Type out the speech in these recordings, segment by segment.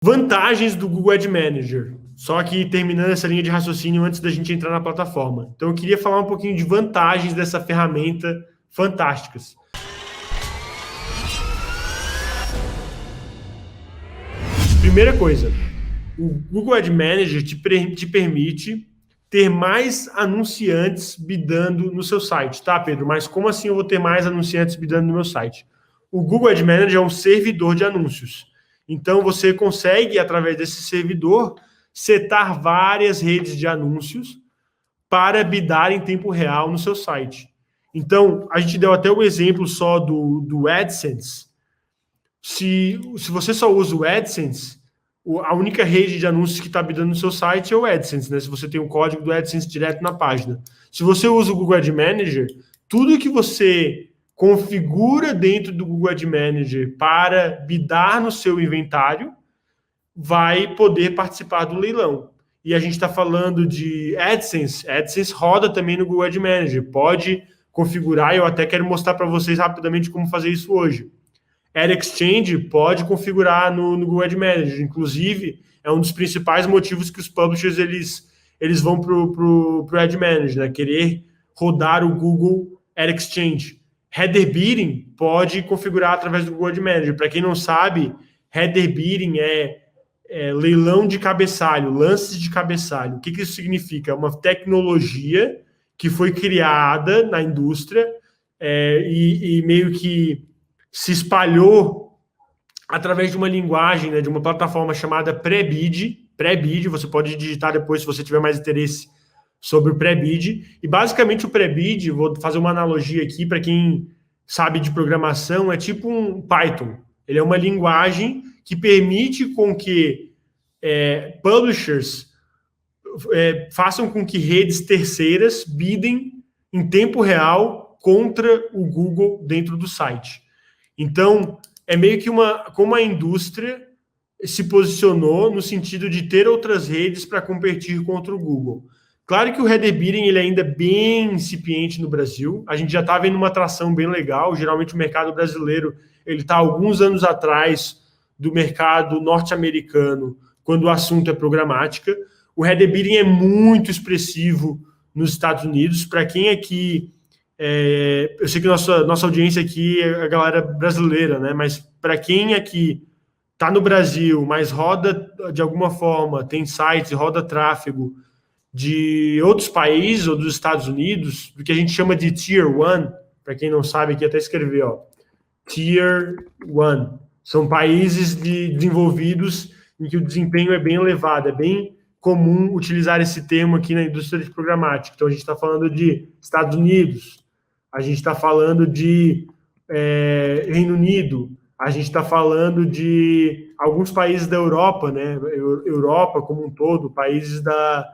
Vantagens do Google Ad Manager. Só que terminando essa linha de raciocínio antes da gente entrar na plataforma. Então eu queria falar um pouquinho de vantagens dessa ferramenta fantásticas. Primeira coisa, o Google Ad Manager te permite ter mais anunciantes bidando no seu site, tá, Pedro? Mas como assim eu vou ter mais anunciantes bidando no meu site? O Google Ad Manager é um servidor de anúncios. Então, você consegue, através desse servidor, setar várias redes de anúncios para bidar em tempo real no seu site. Então, a gente deu até o exemplo só do AdSense. Se você só usa o AdSense, a única rede de anúncios que está bidando no seu site é o AdSense, né? Se você tem o código do AdSense direto na página. Se você usa o Google Ad Manager, tudo que você configura dentro do Google Ad Manager para bidar no seu inventário vai poder participar do leilão. E a gente está falando de AdSense. AdSense roda também no Google Ad Manager. Pode configurar, eu até quero mostrar para vocês rapidamente como fazer isso hoje. Ad Exchange pode configurar no Google Ad Manager. Inclusive, é um dos principais motivos que os publishers eles vão para o Ad Manager, né? Querer rodar o Google Ad Exchange. Header Bidding pode configurar através do Google Ad Manager. Para quem não sabe, Header Bidding é leilão de cabeçalho, lances de cabeçalho. O que isso significa? É uma tecnologia que foi criada na indústria e meio que se espalhou através de uma linguagem, né, de uma plataforma chamada Prebid. Prebid, você pode digitar depois se você tiver mais interesse sobre o Prebid. E basicamente o Prebid, vou fazer uma analogia aqui para quem sabe de programação, é tipo um Python. Ele é uma linguagem que permite com que publishers façam com que redes terceiras bidem em tempo real contra o Google dentro do site. Então, é meio que como a indústria se posicionou no sentido de ter outras redes para competir contra o Google. Claro que o header bidding ele ainda é bem incipiente no Brasil. A gente já está vendo uma atração bem legal. Geralmente o mercado brasileiro ele está alguns anos atrás do mercado norte-americano quando o assunto é programática. O header bidding é muito expressivo nos Estados Unidos. Para quem aqui... eu sei que nossa audiência aqui é a galera brasileira, né? Mas para quem aqui está no Brasil, mas roda de alguma forma, tem sites, roda tráfego de outros países ou dos Estados Unidos, do que a gente chama de Tier 1, para quem não sabe aqui até escrever, ó, Tier 1. São países desenvolvidos em que o desempenho é bem elevado, é bem comum utilizar esse termo aqui na indústria de programática. Então a gente está falando de Estados Unidos, a gente está falando de Reino Unido, a gente está falando de alguns países da Europa, né? Europa como um todo, países da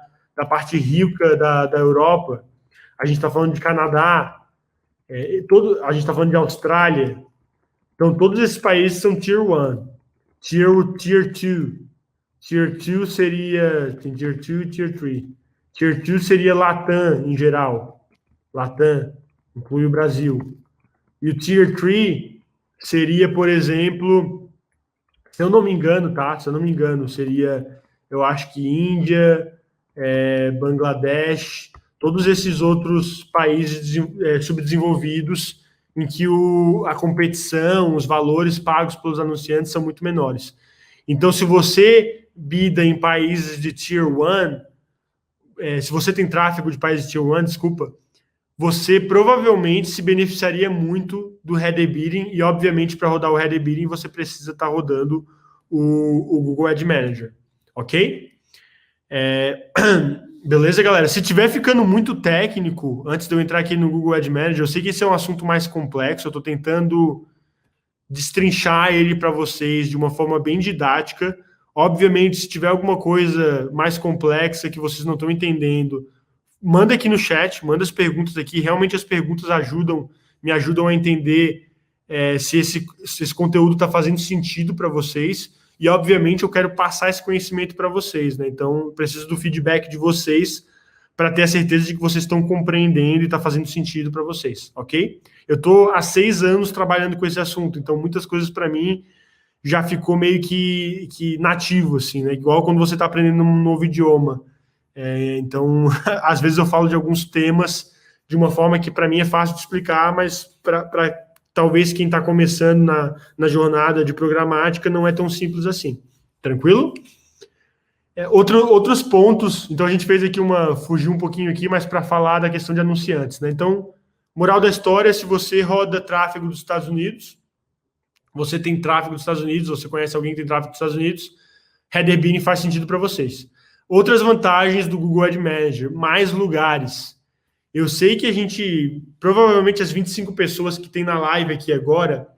parte rica da Europa, a gente está falando de Canadá, a gente está falando de Austrália. Então, todos esses países são Tier 1. Tier 2. Tier 2 seria... Tem Tier 2 e Tier 3. Tier 2 seria Latam, em geral. Latam, inclui o Brasil. E o Tier 3 seria, por exemplo, se eu não me engano, tá? Se eu não me engano, seria, eu acho que Índia, Bangladesh, todos esses outros países subdesenvolvidos em que a competição, os valores pagos pelos anunciantes são muito menores. Então, se você bida em países de Tier 1, se você tem tráfego de países de Tier 1, desculpa, você provavelmente se beneficiaria muito do header bidding e, obviamente, para rodar o header bidding, você precisa estar rodando o Google Ad Manager, ok? Beleza, galera? Se estiver ficando muito técnico, antes de eu entrar aqui no Google Ad Manager, eu sei que esse é um assunto mais complexo, eu estou tentando destrinchar ele para vocês de uma forma bem didática. Obviamente, se tiver alguma coisa mais complexa que vocês não estão entendendo, manda aqui no chat, manda as perguntas aqui. Realmente as perguntas me ajudam a entender se esse conteúdo está fazendo sentido para vocês. E, obviamente, eu quero passar esse conhecimento para vocês, né? Então, eu preciso do feedback de vocês para ter a certeza de que vocês estão compreendendo e está fazendo sentido para vocês, ok? Eu estou há 6 anos trabalhando com esse assunto, então muitas coisas para mim já ficou meio que nativo, assim, né? Igual quando você está aprendendo um novo idioma. Então, às vezes eu falo de alguns temas de uma forma que para mim é fácil de explicar, mas para talvez quem está começando na jornada de programática não é tão simples assim. Tranquilo? Outros pontos, então a gente fez aqui fugiu um pouquinho aqui, mas para falar da questão de anunciantes, né? Então, moral da história, se você roda tráfego dos Estados Unidos, você tem tráfego dos Estados Unidos, você conhece alguém que tem tráfego dos Estados Unidos, Header Bidding faz sentido para vocês. Outras vantagens do Google Ad Manager, mais lugares. Eu sei que provavelmente as 25 pessoas que tem na live aqui agora,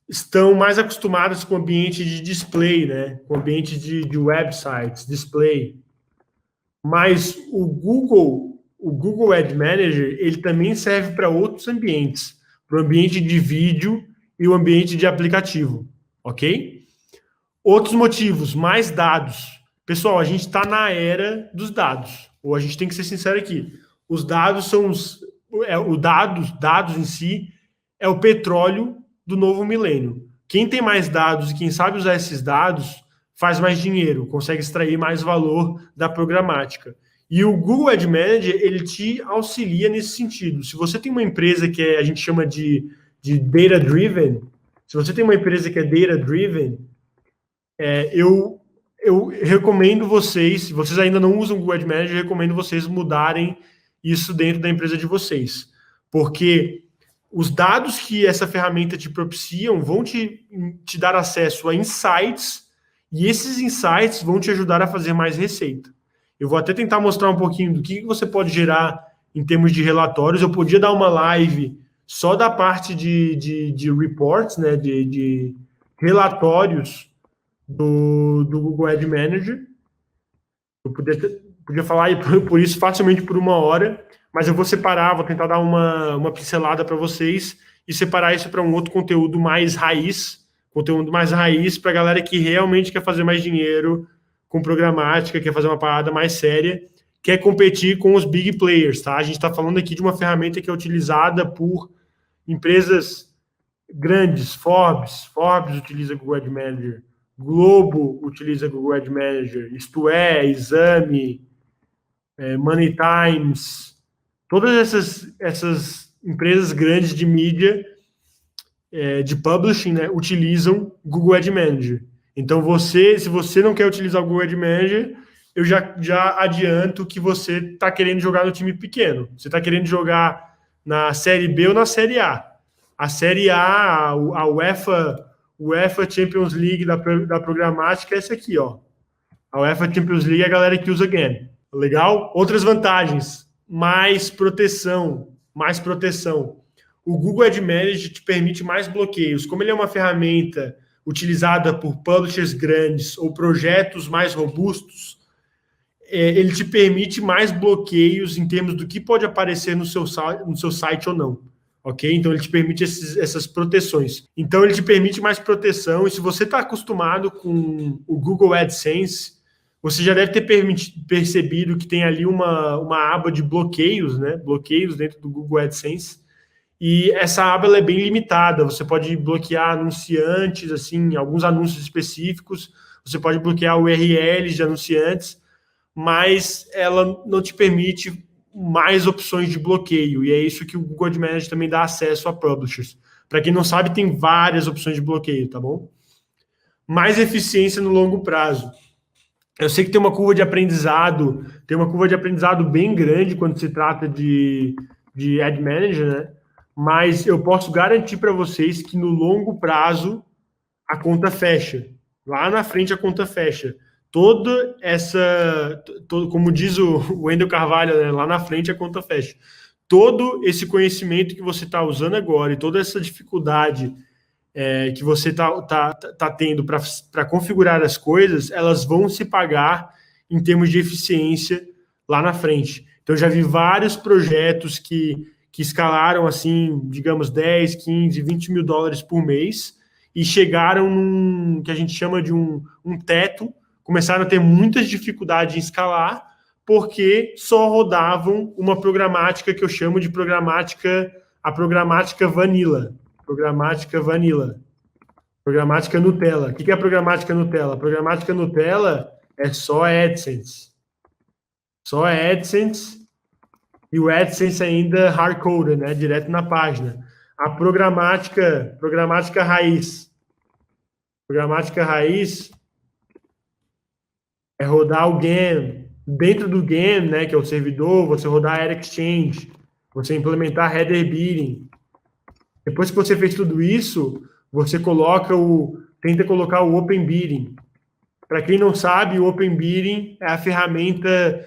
estão mais acostumadas com o ambiente de display, né? Com o ambiente de websites, display. Mas o Google Ad Manager, ele também serve para outros ambientes, para o ambiente de vídeo e o ambiente de aplicativo, ok? Outros motivos, mais dados. Pessoal, a gente está na era dos dados, ou a gente tem que ser sincero aqui. Os dados são dados em si é o petróleo do novo milênio. Quem tem mais dados e quem sabe usar esses dados faz mais dinheiro, consegue extrair mais valor da programática. E o Google Ad Manager, ele te auxilia nesse sentido. Se você tem uma empresa que a gente chama de data-driven, se você tem uma empresa que é data-driven, eu recomendo vocês, se vocês ainda não usam o Google Ad Manager, eu recomendo vocês mudarem isso dentro da empresa de vocês. Porque os dados que essa ferramenta te propiciam vão te dar acesso a insights, e esses insights vão te ajudar a fazer mais receita. Eu vou até tentar mostrar um pouquinho do que você pode gerar em termos de relatórios. Eu podia dar uma live só da parte de reports, né, de relatórios do Google Ad Manager. Eu podia falar por isso facilmente por 1 hora, mas eu vou separar, vou tentar dar uma pincelada para vocês e separar isso para um outro conteúdo mais raiz para a galera que realmente quer fazer mais dinheiro com programática, quer fazer uma parada mais séria, quer competir com os big players, tá? A gente está falando aqui de uma ferramenta que é utilizada por empresas grandes, Forbes utiliza Google Ad Manager, Globo utiliza Google Ad Manager, Isto É, Exame, Money Times, todas essas empresas grandes de mídia, de publishing, né, utilizam Google Ad Manager. Então, se você não quer utilizar o Google Ad Manager, eu já adianto que você está querendo jogar no time pequeno. Você está querendo jogar na Série B ou na Série A. A Série A, a UEFA Champions League da programática é essa aqui, ó. A UEFA Champions League é a galera que usa game. Legal? Outras vantagens. Mais proteção. O Google Ad Manager te permite mais bloqueios. Como ele é uma ferramenta utilizada por publishers grandes ou projetos mais robustos, ele te permite mais bloqueios em termos do que pode aparecer no seu site ou não. Ok? Então, ele te permite essas proteções. Então, ele te permite mais proteção. E se você está acostumado com o Google AdSense, você já deve ter percebido que tem ali uma aba de bloqueios, né? Bloqueios dentro do Google AdSense. E essa aba ela é bem limitada. Você pode bloquear anunciantes, assim, alguns anúncios específicos. Você pode bloquear URLs de anunciantes, mas ela não te permite mais opções de bloqueio. E é isso que o Google Ad Manager também dá acesso a publishers. Para quem não sabe, tem várias opções de bloqueio, tá bom? Mais eficiência no longo prazo. Eu sei que tem uma curva de aprendizado bem grande quando se trata de Ad Manager, né? Mas eu posso garantir para vocês que no longo prazo a conta fecha. Lá na frente a conta fecha. Como diz o Wendel Carvalho, né, lá na frente a conta fecha. Todo esse conhecimento que você está usando agora e toda essa dificuldade que você está tendo para configurar as coisas, elas vão se pagar em termos de eficiência lá na frente. Então, já vi vários projetos que escalaram, assim, digamos, 10, 15, 20 mil dólares por mês e chegaram num que a gente chama de um teto, começaram a ter muitas dificuldades em escalar, porque só rodavam uma programática que eu chamo de programática vanilla. Programática vanilla. Programática Nutella. O que é a programática Nutella? A programática Nutella é só AdSense. Só AdSense e o AdSense ainda hard-coded, né? Direto na página. A programática raiz. Programática raiz é rodar o GAN. Dentro do GAN, né, que é o servidor, você rodar Air Exchange, você implementar header bidding. Depois que você fez tudo isso, você tenta colocar o Open Bidding. Para quem não sabe, o Open Bidding é a ferramenta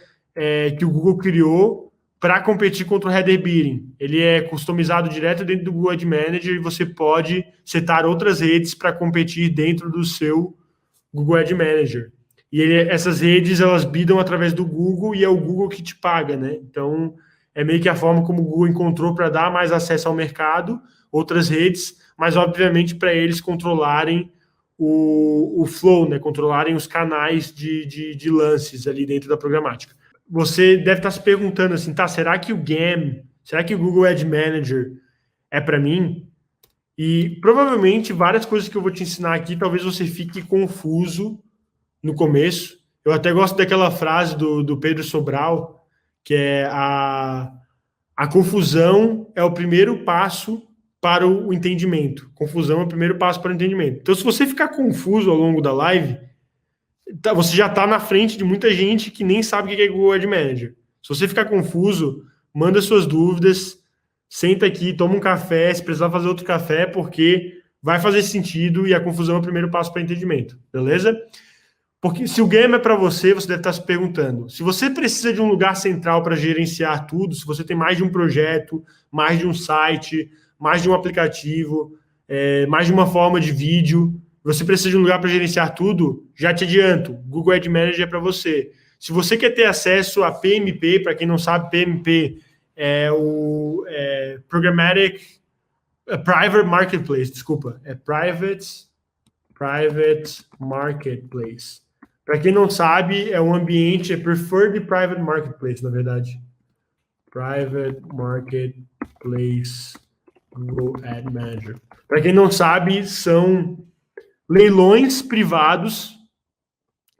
que o Google criou para competir contra o Header Bidding. Ele é customizado direto dentro do Google Ad Manager e você pode setar outras redes para competir dentro do seu Google Ad Manager. E essas redes, elas bidam através do Google e é o Google que te paga, né? Então, é meio que a forma como o Google encontrou para dar mais acesso ao mercado, outras redes, mas, obviamente, para eles controlarem o flow, né? Controlarem os canais de lances ali dentro da programática. Você deve estar se perguntando assim, tá, será que o GAM, será que o Google Ad Manager é para mim? E provavelmente várias coisas que eu vou te ensinar aqui, talvez você fique confuso no começo. Eu até gosto daquela frase do Pedro Sobral, que é a confusão é o primeiro passo para o entendimento. Confusão é o primeiro passo para o entendimento. Então, se você ficar confuso ao longo da live, você já está na frente de muita gente que nem sabe o que é Google Ad Manager. Se você ficar confuso, manda suas dúvidas, senta aqui, toma um café, se precisar fazer outro café, porque vai fazer sentido e a confusão é o primeiro passo para o entendimento, beleza? Porque se o game é para você, você deve estar se perguntando, se você precisa de um lugar central para gerenciar tudo, se você tem mais de um projeto, mais de um site, mais de um aplicativo, mais de uma forma de vídeo, você precisa de um lugar para gerenciar tudo, já te adianto, Google Ad Manager é para você. Se você quer ter acesso a PMP, para quem não sabe, PMP é o Private Marketplace, desculpa, é Private Marketplace. Para quem não sabe, é um ambiente, é Preferred Private Marketplace, na verdade. Private Marketplace Google Ad Manager. Para quem não sabe, são leilões privados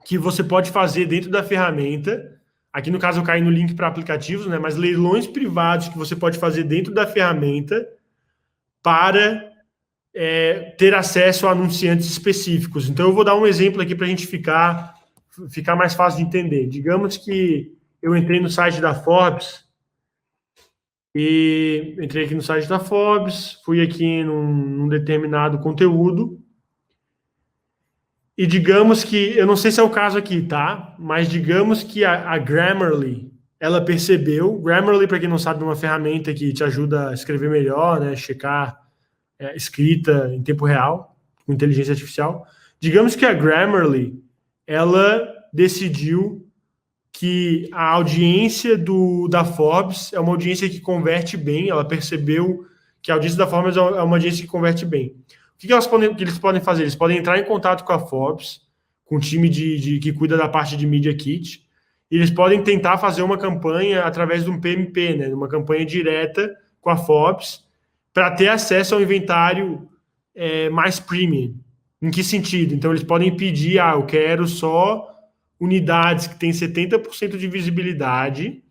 que você pode fazer dentro da ferramenta. Aqui, no caso, eu caí no link para aplicativos, né? Mas leilões privados que você pode fazer dentro da ferramenta para ter acesso a anunciantes específicos. Então, eu vou dar um exemplo aqui para a gente ficar mais fácil de entender. Digamos que eu entrei no site da Forbes e entrei aqui no site da Forbes, fui aqui num determinado conteúdo e digamos que, eu não sei se é o caso aqui, tá? Mas digamos que a Grammarly, ela percebeu, Grammarly, para quem não sabe, é uma ferramenta que te ajuda a escrever melhor, né? Checar escrita em tempo real, com inteligência artificial. Digamos que a Grammarly, ela decidiu que a audiência da Forbes é uma audiência que converte bem, ela percebeu que a audiência da Forbes é uma audiência que converte bem. O que eles podem fazer? Eles podem entrar em contato com a Forbes, com o time que cuida da parte de Media Kit, e eles podem tentar fazer uma campanha através de um PMP, né, uma campanha direta com a Forbes, para ter acesso ao inventário mais premium. Em que sentido? Então, eles podem pedir, eu quero só unidades que têm 70% de visibilidade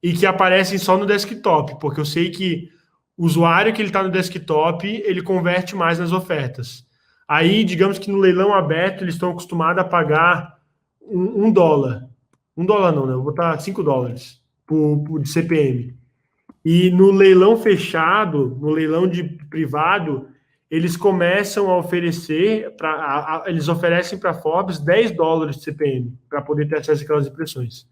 e que aparecem só no desktop, porque eu sei que o usuário que ele está no desktop, ele converte mais nas ofertas. Aí, digamos que no leilão aberto, eles estão acostumados a pagar $1. $1 não, né? Eu vou botar $5 de CPM. E no leilão fechado, no leilão de privado, eles começam a oferecer, eles oferecem para a Forbes $10 de CPM, para poder ter acesso àquelas impressões.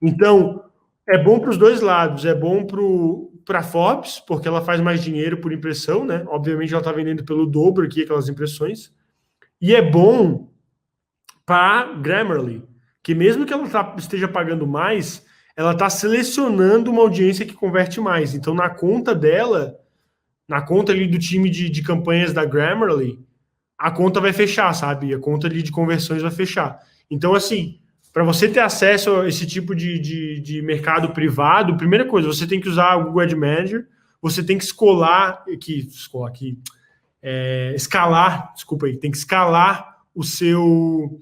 Então, é bom para os dois lados, é bom para a Forbes, porque ela faz mais dinheiro por impressão, né? Obviamente ela está vendendo pelo dobro aqui aquelas impressões. E é bom para a Grammarly, que mesmo que ela esteja pagando mais, ela está selecionando uma audiência que converte mais. Então, na conta dela, na conta ali do time de campanhas da Grammarly, a conta vai fechar, sabe? A conta ali de conversões vai fechar. Então, assim, para você ter acesso a esse tipo de mercado privado, primeira coisa, você tem que usar o Google Ad Manager, você tem que escolar aqui, escalar, desculpa aí, tem que escalar o seu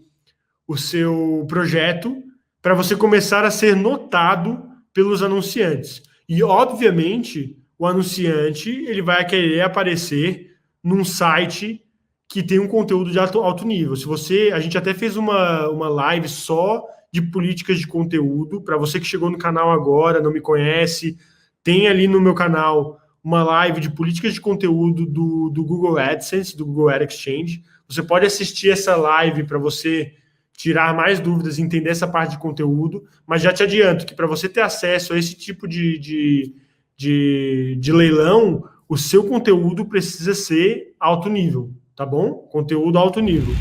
projeto para você começar a ser notado pelos anunciantes. E, obviamente, o anunciante ele vai querer aparecer num site que tem um conteúdo de alto nível. Se você, a gente até fez uma live só de políticas de conteúdo. Para você que chegou no canal agora, não me conhece, tem ali no meu canal uma live de políticas de conteúdo do Google AdSense, do Google Ad Exchange. Você pode assistir essa live para você tirar mais dúvidas e entender essa parte de conteúdo, mas já te adianto que para você ter acesso a esse tipo de leilão, o seu conteúdo precisa ser alto nível, tá bom? Conteúdo alto nível.